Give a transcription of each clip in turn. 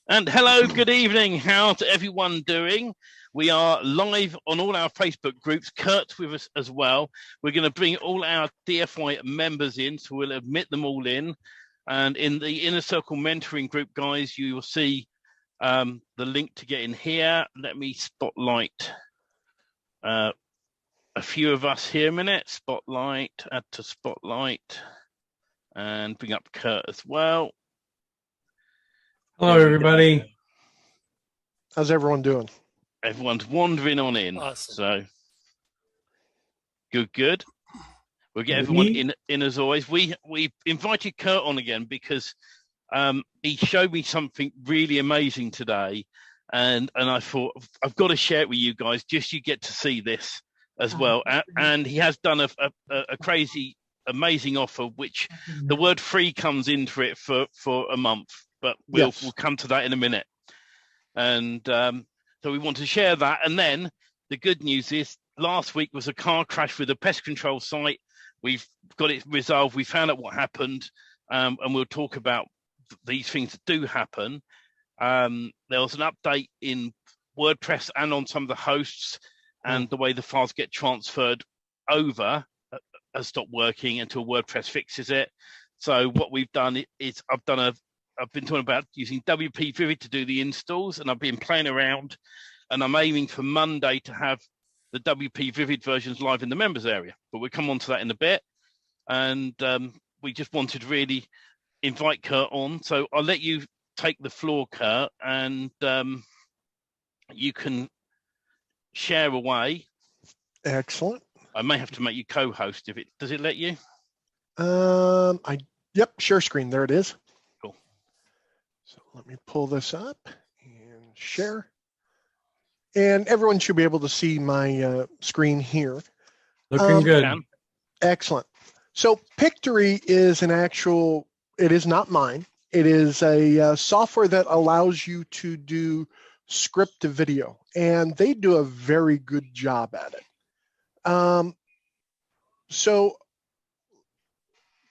And hello, good evening. How's everyone doing? We are live on all our Facebook groups. Curt's with us as well. We're going to bring all our DFI members in, so we'll admit them all in. And in the Inner Circle Mentoring group, guys, you will see the link to get in here. Let me spotlight a few of us here a minute. Spotlight, add to spotlight, and bring up Curt as well. Hello, everybody. How's everyone doing? Everyone's wandering on in. Awesome. So good. We'll get everyone in as always. We invited Curt on again because he showed me something really amazing today, and I thought I've got to share it with you guys. Just you get to see this as well. And he has done a crazy, amazing offer, which the word free comes into it for a month. But we'll come to that in a minute. And so we want to share that. And then the good news is last week was a car crash with a pest control site. We've got it resolved. We found out what happened. And we'll talk about these things that do happen. There was an update in WordPress and on some of the hosts, and the way the files get transferred over has stopped working until WordPress fixes it. So what we've done is I've been talking about using WP Vivid to do the installs, and I've been playing around, and I'm aiming for Monday to have the WP Vivid versions live in the members area, but we'll come on to that in a bit. And we just wanted to really invite Curt on. So I'll let you take the floor, Curt, and you can share away. Excellent. I may have to make you co-host does it let you? Yep, share screen, there it is. So let me pull this up and share. And everyone should be able to see my screen here. Looking good. Excellent. So Pictory is it is not mine. It is a software that allows you to do script to video, and they do a very good job at it. So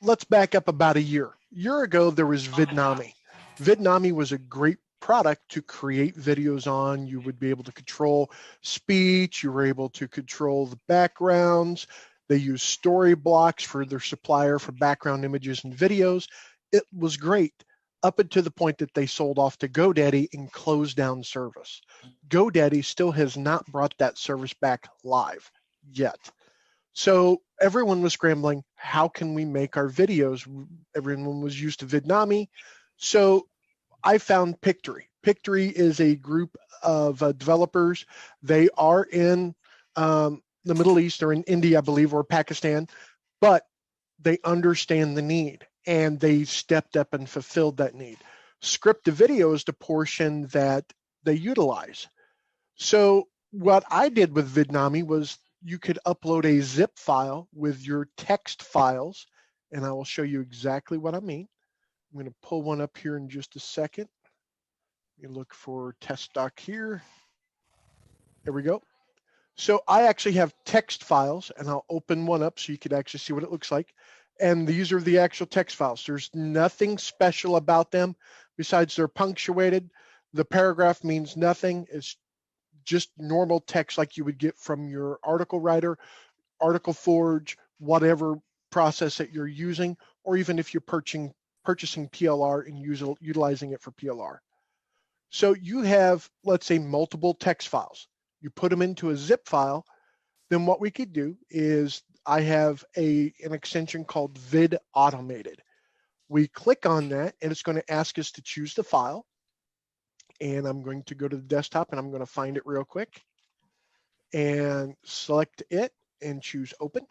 let's back up about a year. A year ago, there was Vidnami. Vidnami was a great product to create videos on. You would be able to control speech. You were able to control the backgrounds. They use story blocks for their supplier for background images and videos. It was great up until the point that they sold off to GoDaddy and closed down service. GoDaddy still has not brought that service back live yet. So everyone was scrambling, how can we make our videos? Everyone was used to Vidnami. So I found Pictory. Pictory is a group of developers. They are in the Middle East, or in India, I believe, or Pakistan, but they understand the need and they stepped up and fulfilled that need. Script to video is the portion that they utilize. So what I did with Vidnami was you could upload a zip file with your text files, and I will show you exactly what I mean. I'm going to pull one up here in just a second. You look for test doc here. There we go. So I actually have text files, and I'll open one up so you can actually see what it looks like. And these are the actual text files. There's nothing special about them besides they're punctuated. The paragraph means nothing. It's just normal text like you would get from your article writer, Article Forge, whatever process that you're using, or even if you're purchasing PLR and utilizing it for PLR. So you have, let's say, multiple text files. You put them into a zip file. Then what we could do is I have an extension called Vid Automated. We click on that, and it's going to ask us to choose the file. And I'm going to go to the desktop, and I'm going to find it real quick and select it and choose Open.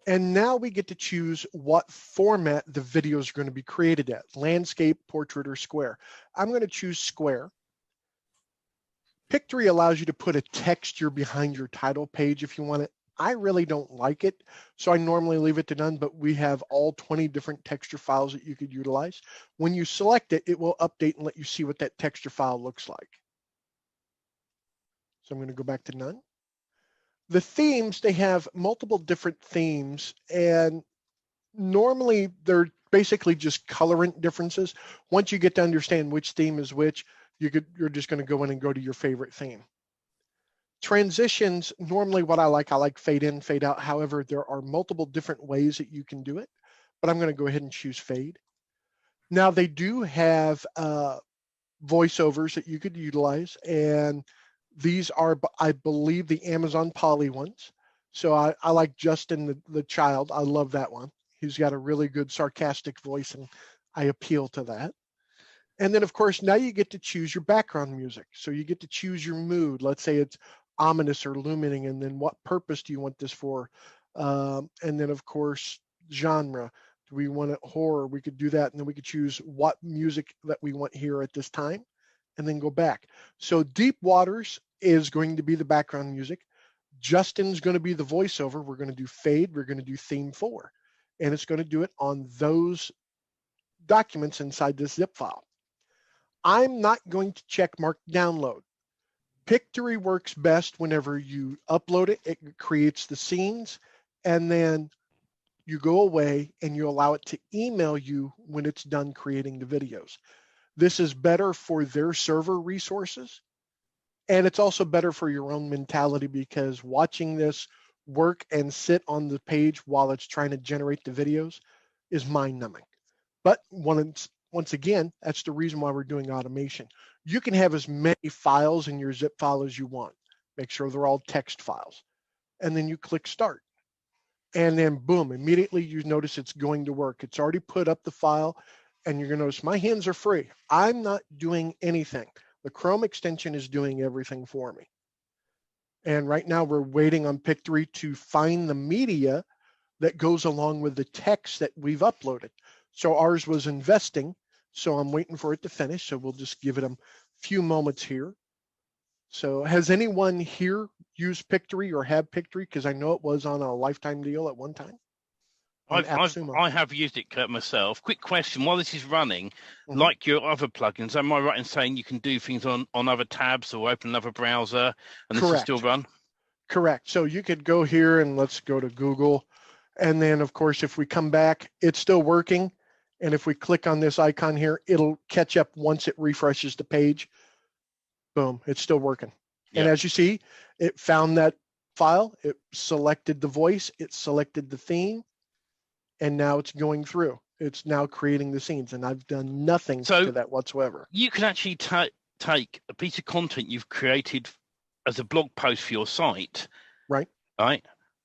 And now we get to choose what format the video is going to be created at, landscape, portrait, or square. I'm going to choose square. Pictory allows you to put a texture behind your title page if you want it. I really don't like it, so I normally leave it to none, but we have all 20 different texture files that you could utilize. When you select it, it will update and let you see what that texture file looks like. So I'm going to go back to none. The themes, they have multiple different themes, and normally they're basically just colorant differences. Once you get to understand which theme is which, you're just going to go in and go to your favorite theme. Transitions, normally what I like fade in, fade out. However, there are multiple different ways that you can do it, but I'm going to go ahead and choose fade. Now they do have voiceovers that you could utilize, and these are, I believe, the Amazon Poly ones. So I like Justin the Child. I love that one. He's got a really good sarcastic voice, and I appeal to that. And then, of course, now you get to choose your background music. So you get to choose your mood. Let's say it's ominous or illuminating, and then what purpose do you want this for? And then, of course, genre. Do we want it horror? We could do that, and then we could choose what music that we want here at this time, and then go back. So Deep Waters is going to be the background music. Justin's going to be the voiceover. We're going to do fade. We're going to do theme 4. And it's going to do it on those documents inside this zip file. I'm not going to check mark download. Pictory works best whenever you upload it. It creates the scenes, and then you go away and you allow it to email you when it's done creating the videos. This is better for their server resources. And it's also better for your own mentality, because watching this work and sit on the page while it's trying to generate the videos is mind-numbing. But once again, that's the reason why we're doing automation. You can have as many files in your zip file as you want. Make sure they're all text files. And then you click start. And then boom, immediately you notice it's going to work. It's already put up the file, and you're going to notice my hands are free. I'm not doing anything. The Chrome extension is doing everything for me. And right now we're waiting on Pictory to find the media that goes along with the text that we've uploaded. So ours was investing, so I'm waiting for it to finish. So we'll just give it a few moments here. So has anyone here used Pictory or have Pictory? Because I know it was on a lifetime deal at one time. I have used it, Curt, myself. Quick question, while this is running, like your other plugins, am I right in saying you can do things on other tabs or open another browser and this will still run? Correct. So you could go here and let's go to Google. And then, of course, if we come back, it's still working. And if we click on this icon here, it'll catch up once it refreshes the page. Boom, it's still working. Yep. And as you see, it found that file, it selected the voice, it selected the theme, and now it's going through. It's now creating the scenes, and I've done nothing to that whatsoever. You can actually take a piece of content you've created as a blog post for your site, right?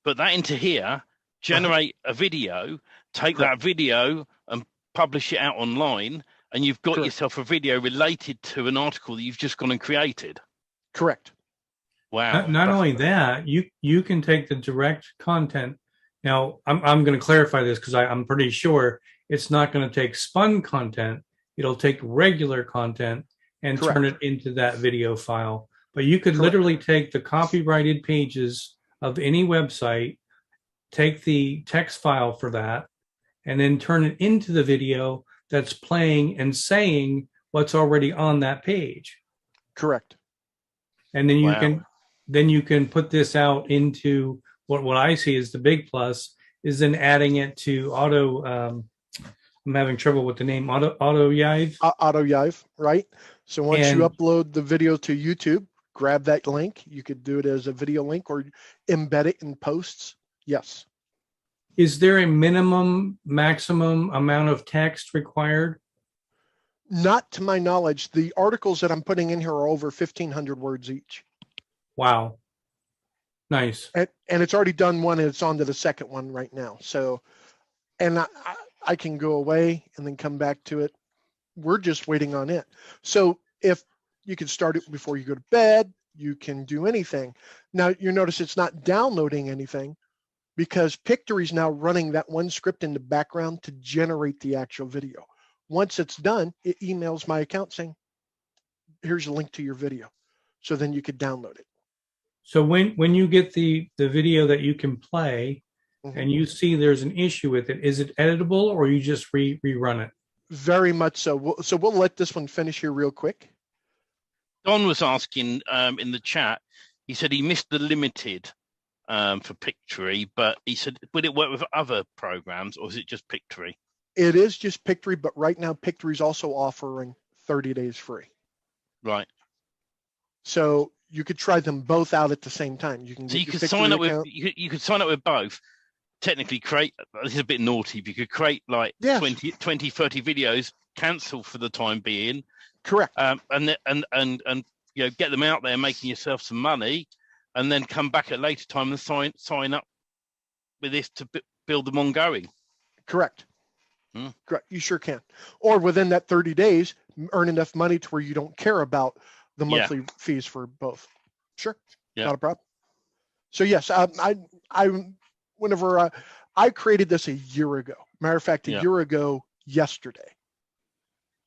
Put that into here, generate a video, take that video and publish it out online, and you've got yourself a video related to an article that you've just gone and created. Correct. Wow. Not only that, you can take the direct content. Now, I'm going to clarify this because I'm pretty sure it's not going to take spun content. It'll take regular content and turn it into that video file. But you could literally take the copyrighted pages of any website, take the text file for that, and then turn it into the video that's playing and saying what's already on that page. Correct. And then you can put this out into what I see is the big plus is then adding it to I'm having trouble with the name, AutoYive. AutoYive, right? So once you upload the video to YouTube, grab that link. You could do it as a video link or embed it in posts. Yes. Is there a maximum amount of text required? Not to my knowledge. The articles that I'm putting in here are over 1,500 words each. Wow. Nice. And it's already done one, and it's on to the second one right now. So, and I can go away and then come back to it. We're just waiting on it. So if you can start it before you go to bed, you can do anything. Now you notice it's not downloading anything because Pictory is now running that one script in the background to generate the actual video. Once it's done, it emails my account saying, here's a link to your video. So then you could download it. So when you get the video that you can play and you see there's an issue with it, is it editable or you just rerun it? Very much so. So we'll let this one finish here real quick. Don was asking in the chat, he said he missed the limited for Pictory, but he said, would it work with other programs or is it just Pictory? It is just Pictory, but right now Pictory is also offering 30 days free. Right. So you could try them both out at the same time. You can So get you your could Pictory sign up account. with you could sign up with both. Technically create, this is a bit naughty, but you could create like Yes. 20, 30 videos, cancel for the time being, Correct. and you know, get them out there, making yourself some money, and then come back at a later time and sign up with this to build them ongoing. Correct. Correct. You sure can. Or within that 30 days, earn enough money to where you don't care about the monthly fees for both. Sure. Yeah. Not a problem. So yes, whenever I created this a year ago. Matter of fact, a year ago yesterday.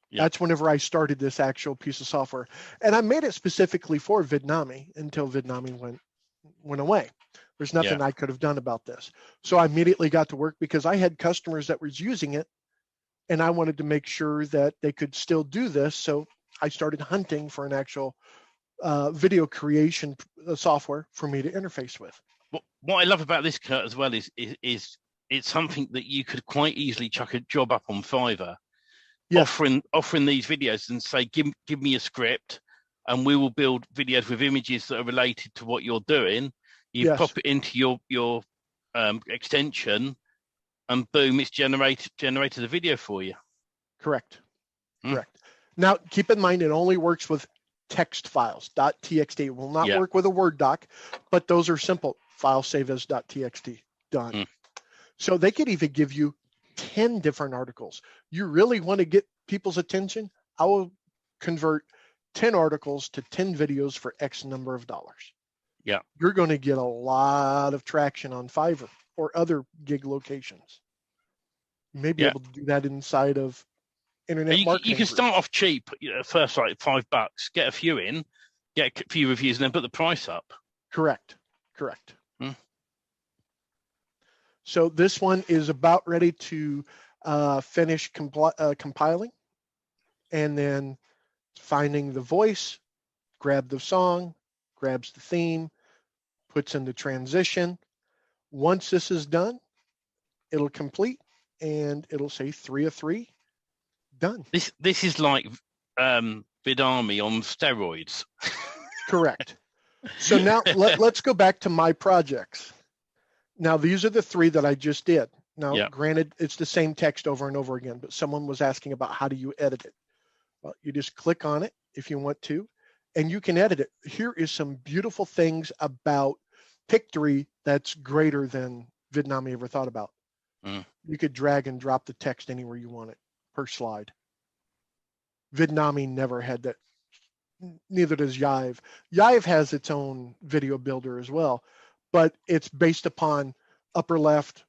Yeah. That's whenever I started this actual piece of software, and I made it specifically for Vidnami until Vidnami went away. There's nothing I could have done about this. So I immediately got to work because I had customers that was using it, and I wanted to make sure that they could still do this. So I started hunting for an actual video creation software for me to interface with. What I love about this, Curt, as well is it's something that you could quite easily chuck a job up on Fiverr, offering these videos and say, give me a script, and we will build videos with images that are related to what you're doing. You pop it into your extension, and boom, it's generated a video for you. Correct. Correct. Now, keep in mind, it only works with text files. .txt. It will not work with a Word doc, but those are simple. File save as .txt. Done. So they could even give you 10 different articles. You really want to get people's attention? I will convert 10 articles to 10 videos for X number of dollars. Yeah. You're going to get a lot of traction on Fiverr or other gig locations. You may be able to do that inside of internet marketing. You can start off cheap, first like $5, get a few in, get a few reviews, and then put the price up. Correct. Correct. So this one is about ready to finish compiling, and then finding the voice, grab the song, grabs the theme, puts in the transition. Once this is done, it'll complete and it'll say 3 of 3, done. This is like Vidami on steroids. Correct. So now let's go back to my projects. Now, these are the 3 that I just did. Now, granted, it's the same text over and over again, but someone was asking about how do you edit it? Well, you just click on it if you want to, and you can edit it. Here is some beautiful things about Pictory that's greater than Vidnami ever thought about. You could drag and drop the text anywhere you want it per slide. Vidnami never had that. Neither does Yive. Yive has its own video builder as well, but it's based upon upper left,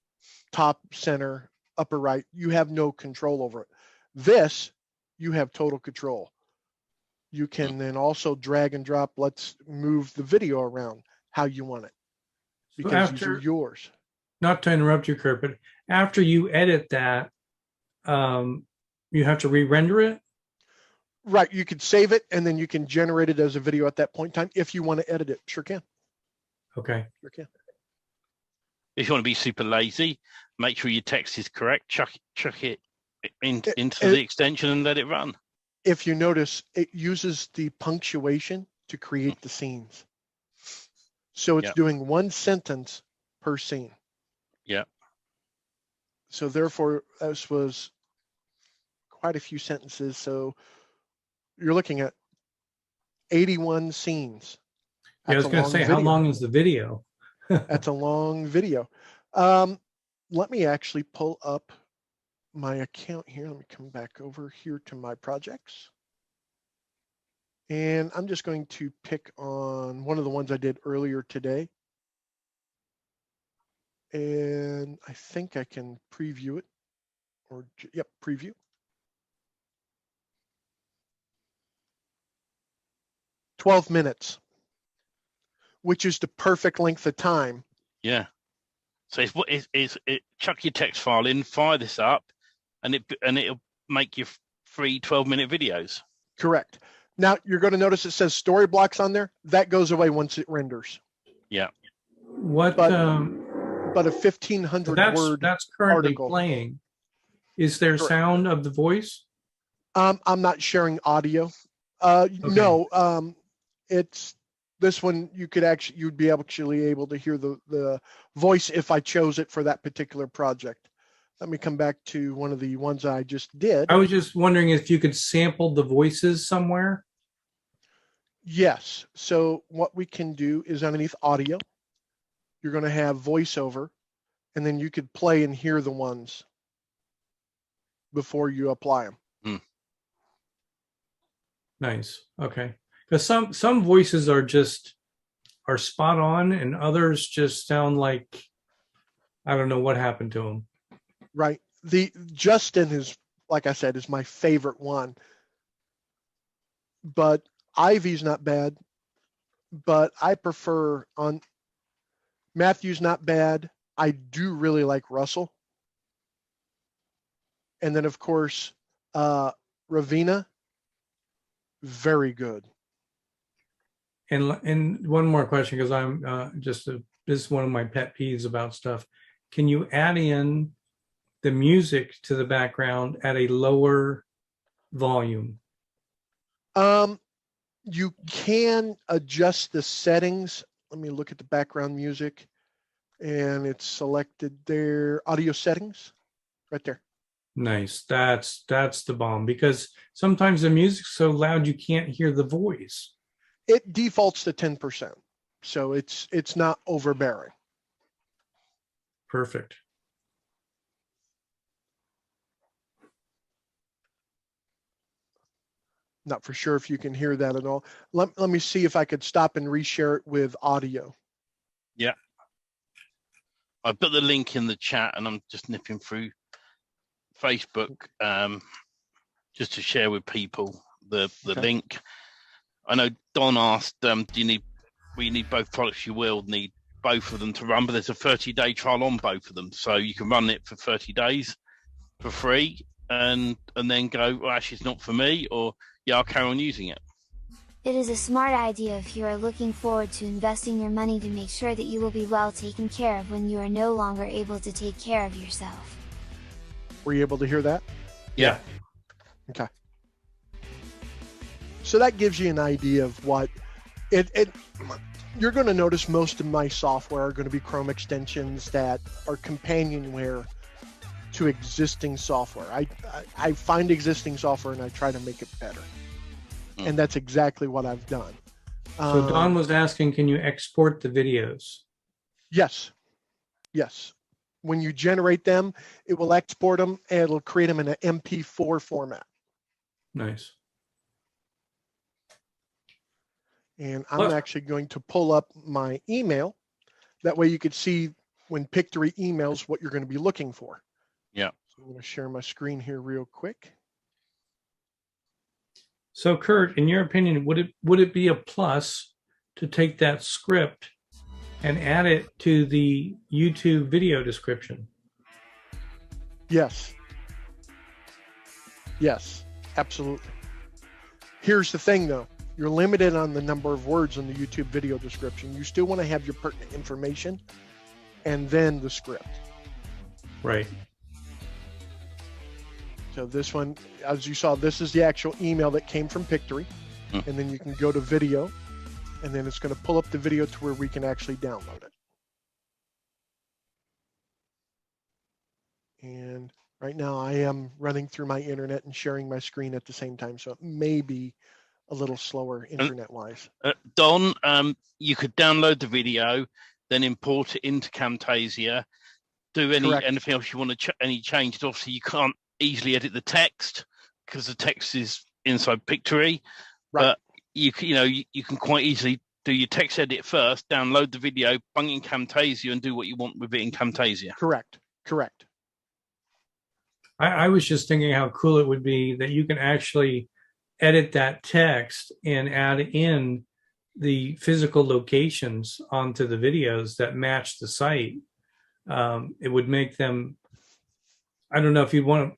top center, upper right. You have no control over it. This, you have total control. You can then also drag and drop. Let's move the video around how you want it, because these are yours. Not to interrupt you, Curt, but after you edit that, you have to re-render it? Right. You could save it, and then you can generate it as a video at that point in time if you want to edit it. Sure can. Okay. Sure can. If you want to be super lazy, make sure your text is correct. Chuck it into the extension and let it run. If you notice, it uses the punctuation to create the scenes. So it's doing 1 sentence per scene. Yeah. So therefore, this was quite a few sentences. So you're looking at 81 scenes. I was going to say, how long is the video? That's a long video. Let me actually pull up my account here. Let me come back over here to my projects. And I'm just going to pick on one of the ones I did earlier today. And I think I can preview it. Or, yep, preview. 12 minutes, which is the perfect length of time. Yeah. So it's chuck your text file in, fire this up, and it'll make you 3 12-minute videos. Correct. Now you're going to notice it says story blocks on there. That goes away once it renders. Yeah. What? But a 1,500 word that's currently article. Playing. Is there Correct. sound of the voice? I'm not sharing audio. Okay. No, it's this one. You'd be actually able to hear the voice if I chose it for that particular project. Let me come back to one of the ones I just did. I was just wondering if you could sample the voices somewhere. Yes. So what we can do is underneath audio, you're going to have voiceover, and then you could play and hear the ones before you apply them. Nice. Okay. Because some voices are spot on, and others just sound like I don't know what happened to them. Right. The Justin is, like I said, is my favorite one. But Ivy's not bad. But I prefer on Matthew's not bad. I do really like Russell. And then of course, Ravina, very good. And one more question, because I'm this is one of my pet peeves about stuff. Can you add in the music to the background at a lower volume? You can adjust the settings. Let me look at the background music, and it's selected there. Audio settings, right there. Nice. That's the bomb, because sometimes the music's so loud you can't hear the voice. It defaults to 10%, so it's not overbearing. Perfect. Not for sure if you can hear that at all. Let me see if I could stop and reshare it with audio. Yeah. I put the link in the chat, and I'm just nipping through Facebook just to share with people the link. I know Don asked, we need both products. You will need both of them to run, but there's a 30-day trial on both of them, so you can run it for 30 days for free, and then go, well, actually it's not for me, or yeah, I'll carry on using it. It is a smart idea if you are looking forward to investing your money to make sure that you will be well taken care of when you are no longer able to take care of yourself. Were you able to hear that? Yeah. Okay. So that gives you an idea of what you're going to notice. Most of my software are going to be Chrome extensions that are companionware to existing software. I find existing software and I try to make it better. And that's exactly what I've done. So Don was asking, can you export the videos? Yes. Yes. When you generate them, it will export them and it'll create them in an MP4 format. Nice. And I'm actually going to pull up my email. That way you could see when Pictory emails what you're going to be looking for. Yeah. So I'm going to share my screen here real quick. So Curt, in your opinion, would it be a plus to take that script and add it to the YouTube video description? Yes. Yes, absolutely. Here's the thing though, you're limited on the number of words in the YouTube video description. You still want to have your pertinent information and then the script. Right. So this one, as you saw, this is the actual email that came from Pictory. And then you can go to video, and then it's going to pull up the video to where we can actually download it. And right now I am running through my internet and sharing my screen at the same time, so it may be a little slower internet-wise. Don, you could download the video, then import it into Camtasia, do anything else you want to any changes. Obviously, you can't easily edit the text because the text is inside Pictory, but you can quite easily do your text edit first, download the video, bung in Camtasia, and do what you want with it in Camtasia. Correct. I was just thinking how cool it would be that you can actually edit that text and add in the physical locations onto the videos that match the site. It would make them, I don't know if you want to,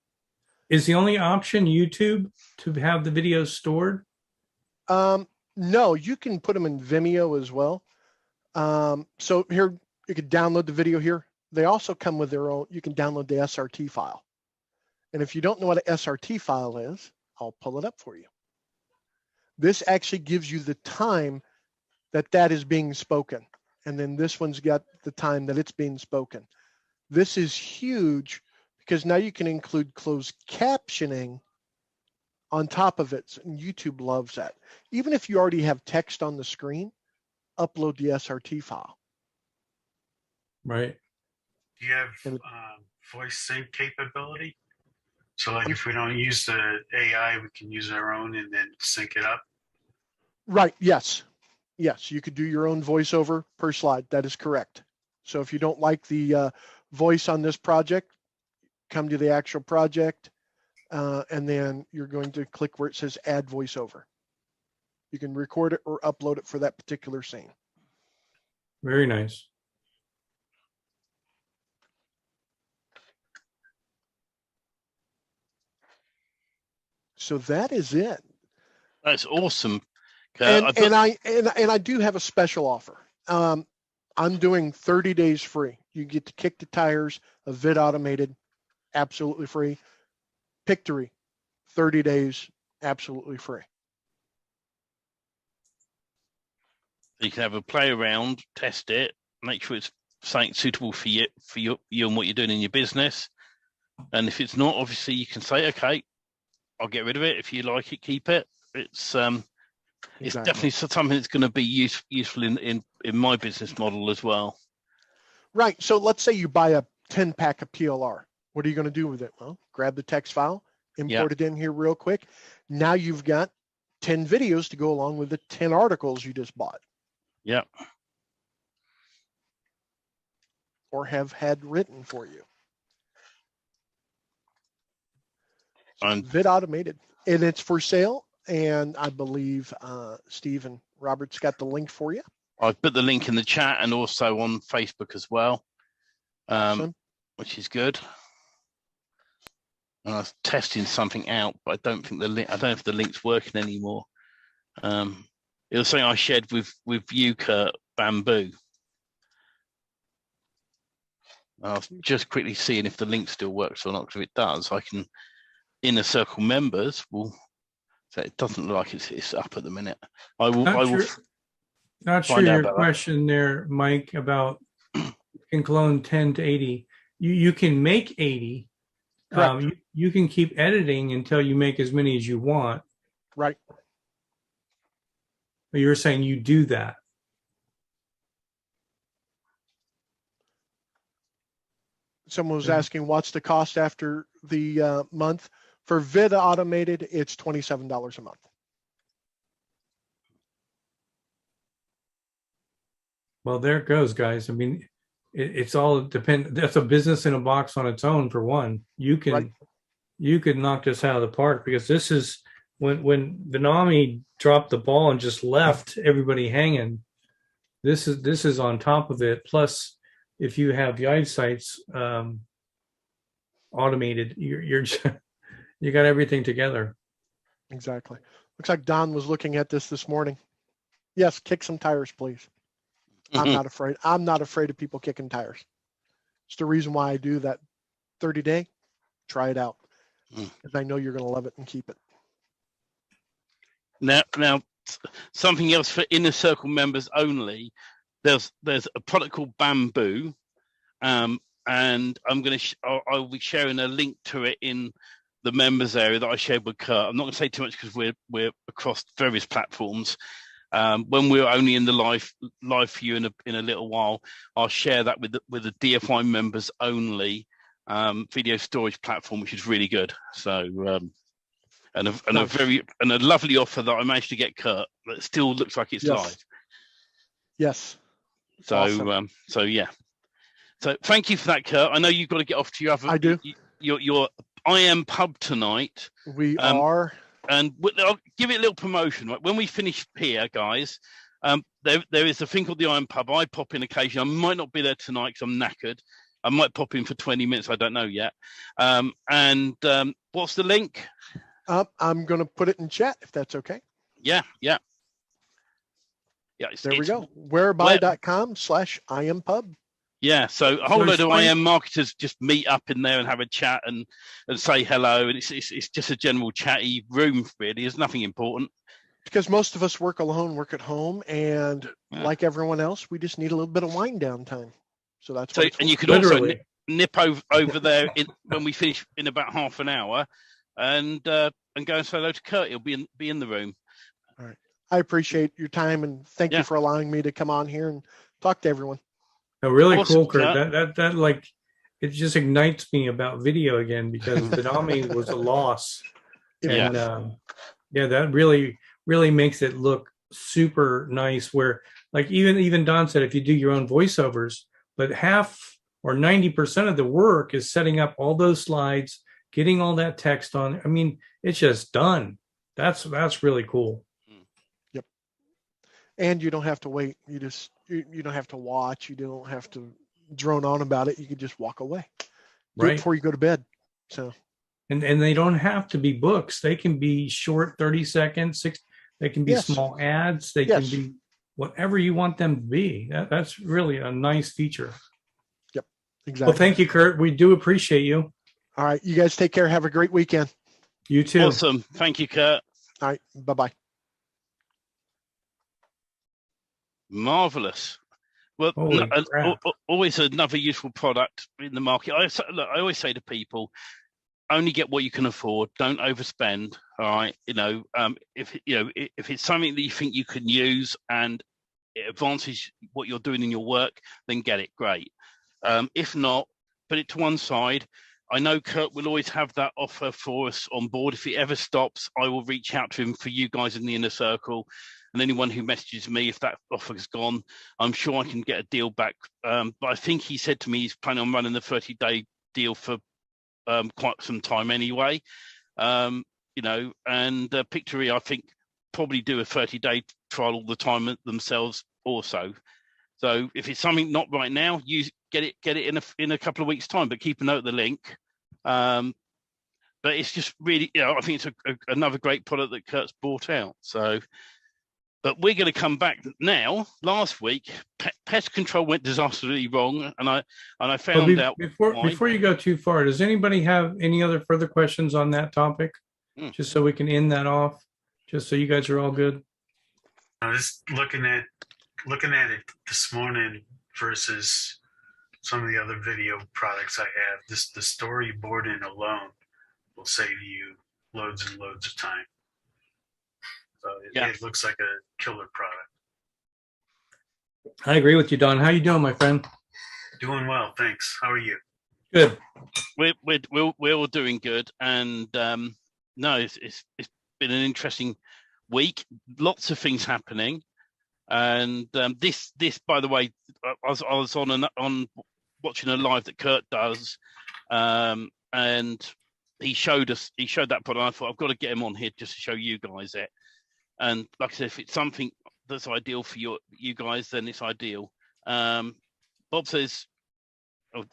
is the only option YouTube to have the videos stored? No, you can put them in Vimeo as well. So here, you could download the video here. They also come with their own, you can download the SRT file. And if you don't know what an SRT file is, I'll pull it up for you. This actually gives you the time that is being spoken. And then this one's got the time that it's being spoken. This is huge because now you can include closed captioning on top of it. And YouTube loves that. Even if you already have text on the screen, upload the SRT file. Right. Do you have voice sync capability? So like if we don't use the AI, we can use our own and then sync it up? Right, yes. Yes, you could do your own voiceover per slide. That is correct. So if you don't like the voice on this project, come to the actual project, and then you're going to click where it says add voiceover. You can record it or upload it for that particular scene. Very nice. So that is it. That's awesome. And I do have a special offer. I'm doing 30 days free. You get to kick the tires of Vid Automated, absolutely free. Pictory, 30 days, absolutely free. You can have a play around, test it, make sure it's something suitable for you and what you're doing in your business. And if it's not, obviously you can say, okay, I'll get rid of it. If you like it, keep it. It's definitely something that's going to be useful in my business model as well. Right. So let's say you buy a 10-pack of PLR. What are you going to do with it? Well, grab the text file, import it in here real quick. Now you've got 10 videos to go along with the 10 articles you just bought. Yeah. Or have had written for you. Vid Automated. And it's for sale. And I believe Steve and Robert's got the link for you. I've put the link in the chat and also on Facebook as well, Awesome. which is good. And I was testing something out, but I don't think the link. I don't know if the link's working anymore. It was something I shared with you, Curt, Bamboo. I was just quickly seeing if the link still works or not. Because if it does, I can Inner Circle members will. So it doesn't look like it's up at the minute. I will. Not sure your question there, Mike, about you can clone 10 to 80. You can make 80. You can keep editing until you make as many as you want. Right. But you're saying you do that. Someone was asking what's the cost after the month. For Vid Automated, it's $27 a month. Well, there it goes, guys. I mean, it's all depend. That's a business in a box on its own. For one, you can knock this out of the park, because this is when Benami dropped the ball and just left everybody hanging. This is on top of it. Plus, if you have Yide sites automated, you got everything together. Exactly. Looks like Don was looking at this morning. Yes, kick some tires, please. I'm not afraid. I'm not afraid of people kicking tires. It's the reason why I do that 30-day. Try it out, because I know you're going to love it and keep it. Now, something else for Inner Circle members only. There's a product called Bamboo, and I'm going to I'll be sharing a link to it in the members area that I shared with Curt. I'm not going to say too much because we're across various platforms. When we're only in the live view in a little while, I'll share that with the DFI members only video storage platform, which is really good. So and a lovely offer that I managed to get Curt that still looks like it's live. Yes. So awesome. So yeah. So thank you for that, Curt. I know you've got to get off to your other. I do. Your I Am Pub tonight. We are. And I'll give it a little promotion. Right? When we finish here, guys, there is a thing called the Iron Pub. I pop in occasionally. I might not be there tonight because I'm knackered. I might pop in for 20 minutes. I don't know yet. What's the link? I'm going to put it in chat if that's okay. Yeah. Yeah, there we go. Whereby.com/IamPub. Yeah, so a whole load of IM marketers just meet up in there and have a chat and say hello, and it's just a general chatty room, really. There's nothing important. Because most of us work alone, work at home, and like everyone else, we just need a little bit of wind down time. So that's what and you could also nip over there when we finish in about half an hour, and go and say hello to Curt. He'll be in the room. All right. I appreciate your time, and thank you for allowing me to come on here and talk to everyone. No, really awesome, cool, Curt. That like, it just ignites me about video again, because Benami was a loss. And that really makes it look super nice, where like even Don said, if you do your own voiceovers, but half or 90% of the work is setting up all those slides, getting all that text on. I mean, it's just done. That's really cool. Yep. And you don't have to wait. You don't have to watch. You don't have to drone on about it. You can just walk away right before you go to bed. So, and they don't have to be books. They can be short, 30 seconds. They can be small ads. They can be whatever you want them to be. That's really a nice feature. Yep, exactly. Well, thank you, Curt. We do appreciate you. All right, you guys take care. Have a great weekend. You too. Awesome. Thank you, Curt. All right, bye-bye. Marvelous. Well, always another useful product in the market. I always say to people, only get what you can afford. Don't overspend. All right. If it's something that you think you can use and it advances what you're doing in your work, then get it. Great. If not, put it to one side. I know Curt will always have that offer for us on board. If he ever stops, I will reach out to him for you guys in the inner circle. And anyone who messages me, if that offer is gone, I'm sure I can get a deal back. But I think he said to me he's planning on running the 30-day deal for quite some time anyway. And Pictory, I think, probably do a 30-day trial all the time themselves also. So if it's something not right now, you get it in a couple of weeks' time, but keep a note of the link. But it's just really, I think it's another great product that Curt's brought out. So. But we're going to come back now. Last week, pest control went disastrously wrong, and I found out before you go too far. Does anybody have any other further questions on that topic? Just so we can end that off. Just so you guys are all good. I was looking at it this morning versus some of the other video products I have. The storyboarding alone will save you loads and loads of time. So it looks like a killer product. I agree with you, Don. How you doing, my friend? Doing well, thanks. How are you? Good. We're all doing good, and it's been an interesting week. Lots of things happening, and this by the way, I was on watching a live that Curt does, and he showed that product. I thought I've got to get him on here just to show you guys it. And like I said, if it's something that's ideal for you guys, then it's ideal. Bob says, "Oh,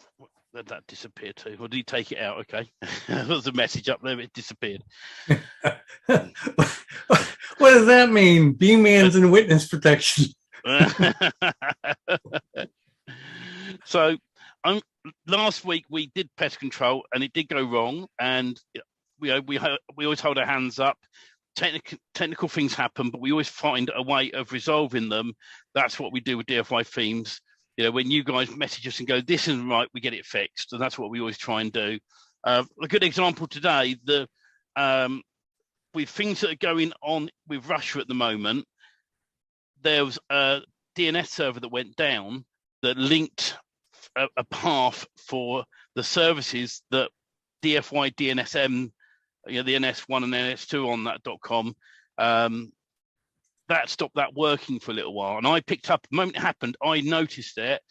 that disappeared too." Or did he take it out? Okay, there was a message up there, but it disappeared. What does that mean? B-man's in witness protection. So, last week we did pest control, and it did go wrong, and we always hold our hands up. Technical things happen, but we always find a way of resolving them. That's what we do with DFY themes. When you guys message us and go, "This isn't right," we get it fixed, and that's what we always try and do. A good example today, with things that are going on with Russia at the moment, there was a DNS server that went down that linked a path for the services that DFY DNSM, the NS1 and NS2 on that .com, that stopped that working for a little while. And I picked up, the moment it happened, I noticed it,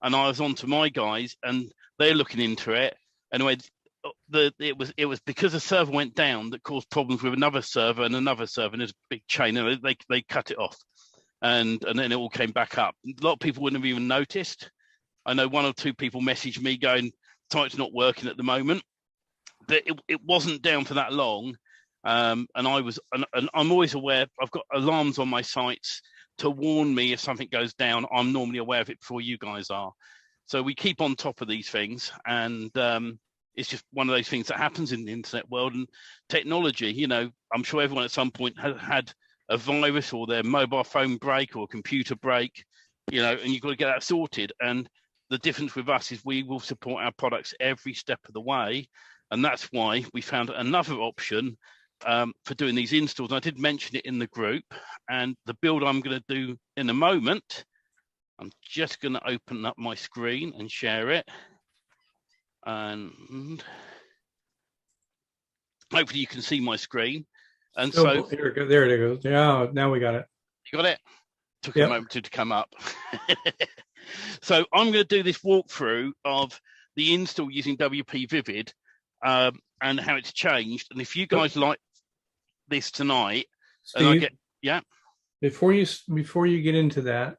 and I was on to my guys, and they're looking into it. Anyway, it was because the server went down that caused problems with another server, and there's a big chain, and they cut it off. And then it all came back up. A lot of people wouldn't have even noticed. I know one or two people messaged me going, "Site's not working at the moment." But it wasn't down for that long, and I'm always aware. I've got alarms on my sites to warn me if something goes down. I'm normally aware of it before you guys are. So we keep on top of these things, and it's just one of those things that happens in the internet world and technology. You know, I'm sure everyone at some point has had a virus or their mobile phone break or computer break, you know, and you've got to get that sorted. And the difference with us is we will support our products every step of the way. And that's why we found another option for doing these installs. I did mention it in the group, and the build I'm going to do in a moment, I'm just going to open up my screen and share it. And hopefully you can see my screen. And so there it goes. Yeah, now we got it. You got it? Took a moment to come up. So I'm going to do this walkthrough of the install using WP Vivid and how it's changed. And if you guys like this tonight, Steve, and I get before you get into that,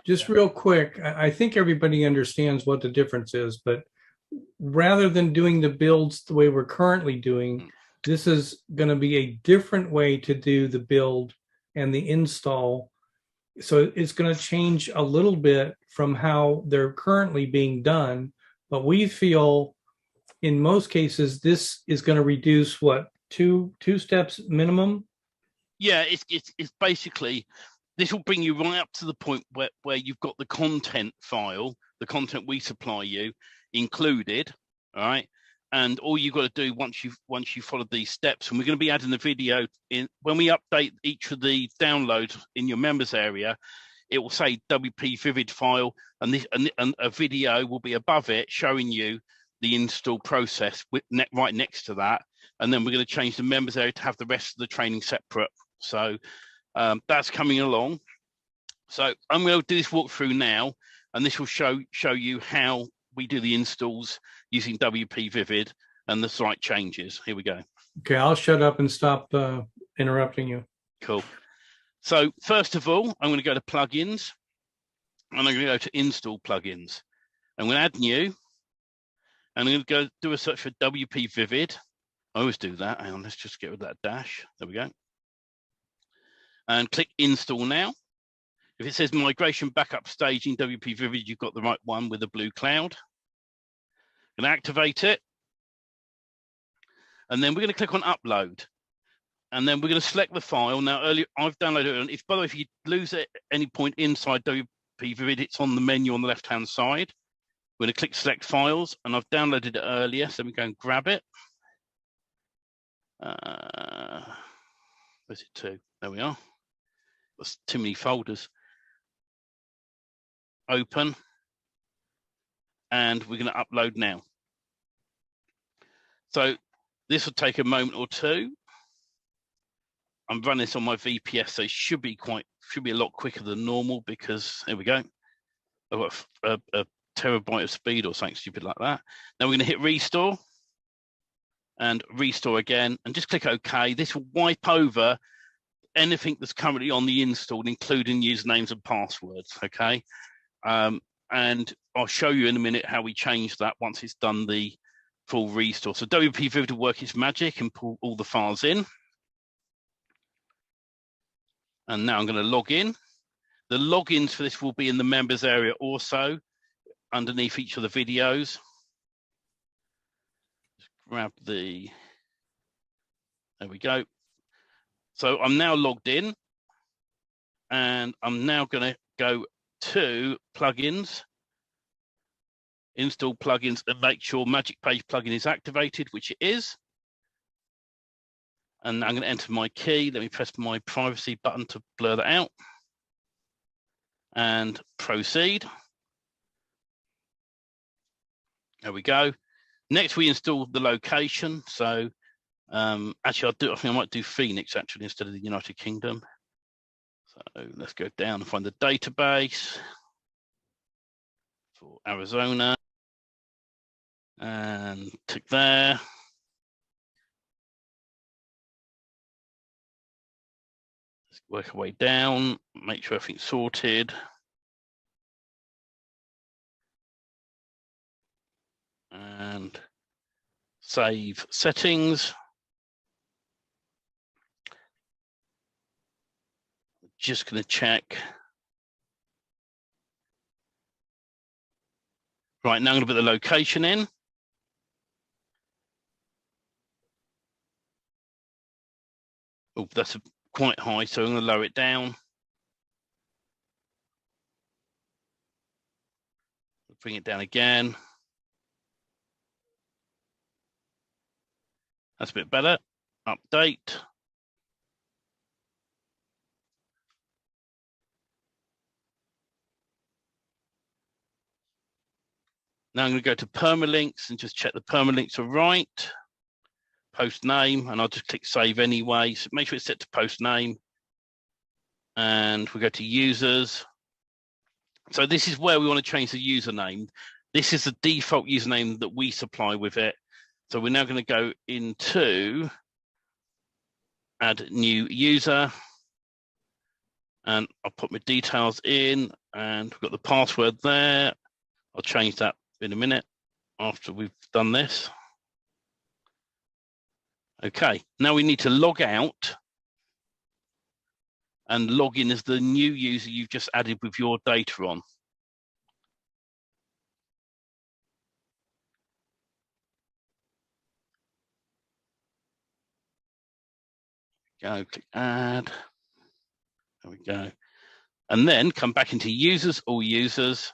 just real quick, I think everybody understands what the difference is, but rather than doing the builds the way we're currently doing, this is going to be a different way to do the build and the install. So it's going to change a little bit from how they're currently being done, but we feel in most cases this is going to reduce what, two steps minimum. Yeah, it's basically, this will bring you right up to the point where you've got the content file, the content we supply you included, all right? And all you've got to do once you've followed these steps, and we're going to be adding the video in when we update each of the downloads in your members area, it will say WP Vivid file, and a video will be above it showing you the install process right next to that. And then we're going to change the members area to have the rest of the training separate. So that's coming along. So I'm going to do this walkthrough now, and this will show you how we do the installs using WP Vivid and the slight changes. Here we go. Okay, I'll shut up and stop interrupting you. Cool. So first of all, I'm going to go to plugins, and I'm going to go to install plugins. I'm going to add new, and I'm going to go do a search for WP Vivid. I always do that. Hang on, let's just get rid of that dash. There we go. And click install now. If it says migration backup staging WP Vivid, you've got the right one with the blue cloud. I'm going to activate it. And then we're going to click on upload. And then we're going to select the file. Now, earlier I've downloaded it. And by the way, if you lose it at any point inside WP Vivid, it's on the menu on the left-hand side. We're going to click select files, and I've downloaded it earlier. So let me go and grab it. Where's it to? There we are. There's too many folders. Open. And we're going to upload now. So this will take a moment or two. I'm running this on my VPS, so it should be a lot quicker than normal because there we go. I've got a terabyte of speed or something stupid like that. Now we're going to hit restore and restore again, and just click OK. This will wipe over anything that's currently on the install, including usernames and passwords. Okay, and I'll show you in a minute how we change that once it's done the full restore. So WP Vivid will work its magic and pull all the files in. And now I'm going to log in. The logins for this will be in the members area also, underneath each of the videos. Just grab there we go. So I'm now logged in, and I'm now going to go to plugins, install plugins, and make sure Magic Page plugin is activated, which it is. And I'm going to enter my key. Let me press my privacy button to blur that out. And proceed. There we go. Next, we install the location. So actually, I think I might do Phoenix actually instead of the United Kingdom. So let's go down and find the database for Arizona. And tick there. Work our way down, make sure everything's sorted. And save settings. Just going to check Right, now I'm going to put the location in. Oh, that's quite high, so I'm going to lower it down. Bring it down again. That's a bit better. Update. Now I'm going to go to permalinks and just check the permalinks are right. Post name, and I'll just click save anyway. So make sure it's set to post name. And we go to users. So this is where we want to change the username. This is the default username that we supply with it. So we're now going to go into add new user. And I'll put my details in, and we've got the password there. I'll change that in a minute after we've done this. Okay, now we need to log out and log in as the new user you've just added with your data on. Go, click add. There we go. And then come back into users, all users,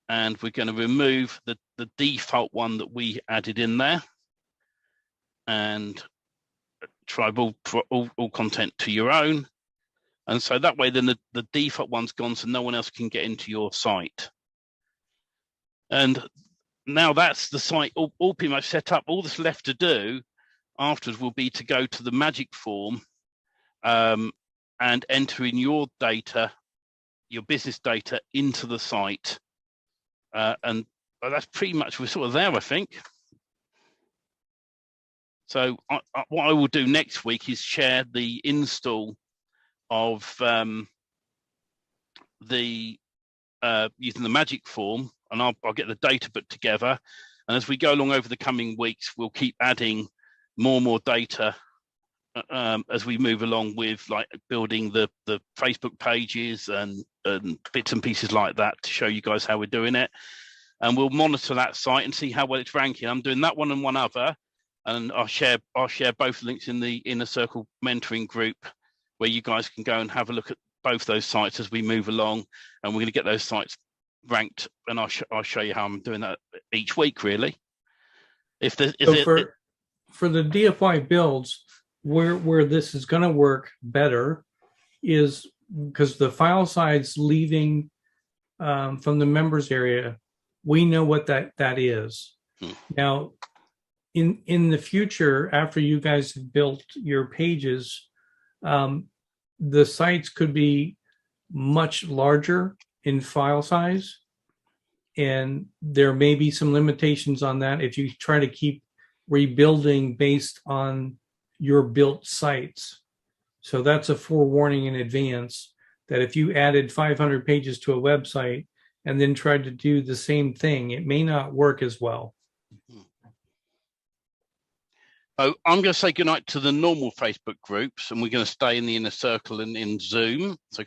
and we're going to remove the default one that we added in there, and tribe all content to your own. And so that way then the default one's gone, so no one else can get into your site. And now that's the site all pretty much set up. All that's left to do afterwards will be to go to the magic form and enter in your data, your business data, into the site. And that's pretty much, we're sort of there, I think. So what I will do next week is share the install of using the magic form, and I'll get the data put together. And as we go along over the coming weeks, we'll keep adding more and more data as we move along with like building the Facebook pages and bits and pieces like that to show you guys how we're doing it. And we'll monitor that site and see how well it's ranking. I'm doing that one and one other, and I'll share both links in the Inner Circle mentoring group, where you guys can go and have a look at both those sites as we move along. And we're going to get those sites ranked, and I'll show you how I'm doing that each week, really. For the DFY builds, where this is going to work better is because the file size leaving from the members area, we know what that is. Now, in the future, after you guys have built your pages, the sites could be much larger in file size, and there may be some limitations on that if you try to keep rebuilding based on your built sites. So that's a forewarning in advance that if you added 500 pages to a website and then tried to do the same thing, it may not work as well. Oh, I'm going to say goodnight to the normal Facebook groups, and we're going to stay in the Inner Circle and in Zoom. So